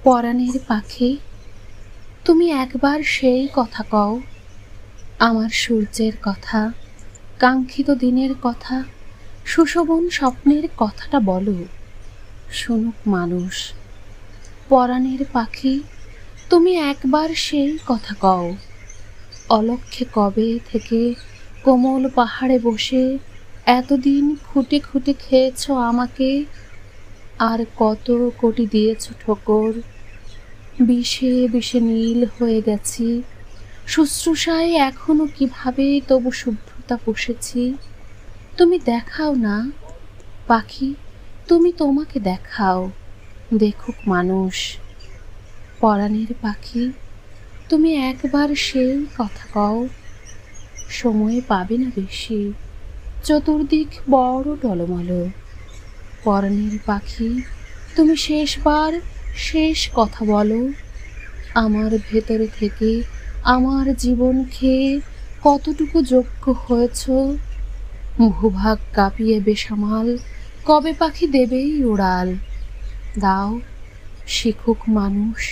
পরাণের পাখি, তুমি একবার সেই কথা কও, আমার সূর্যের কথা, কাঙ্ক্ষিত দিনের কথা, সুশোভন স্বপ্নের কথাটা বলো, শুনুক মানুষ। পরাণের পাখি, তুমি একবার সেই কথা কও, অলক্ষ্যে কবে থেকে কোমল পাহাড়ে বসে এতদিন খুঁটে খুঁটে খেয়েছ আমাকে, আর কত কোটি দিয়েছ ঠোকর। বিষে বিষে নীল হয়ে গেছি, শুশ্রূষায় এখনো কিভাবে তবু শুভ্রতা পুষেছি। তুমি দেখাও না পাখি, তুমি তোমাকে দেখাও, দেখুক মানুষ। পরাণের পাখি, তুমি একবার সেই কথা কও, সময় পাবে না বেশি, চতুর্দিক বড় টলমল। পরাণের পাখি, তুমি শেষবার শেষ কথা বলো, আমার ভেতরে থেকে আমার জীবন খেয়ে কতটুকু যোগ্য হয়েছ। ভূভাগ কাঁপিয়ে বেসামাল কবে পাখি দেবেই উড়াল, দাও শিখুক মানুষ।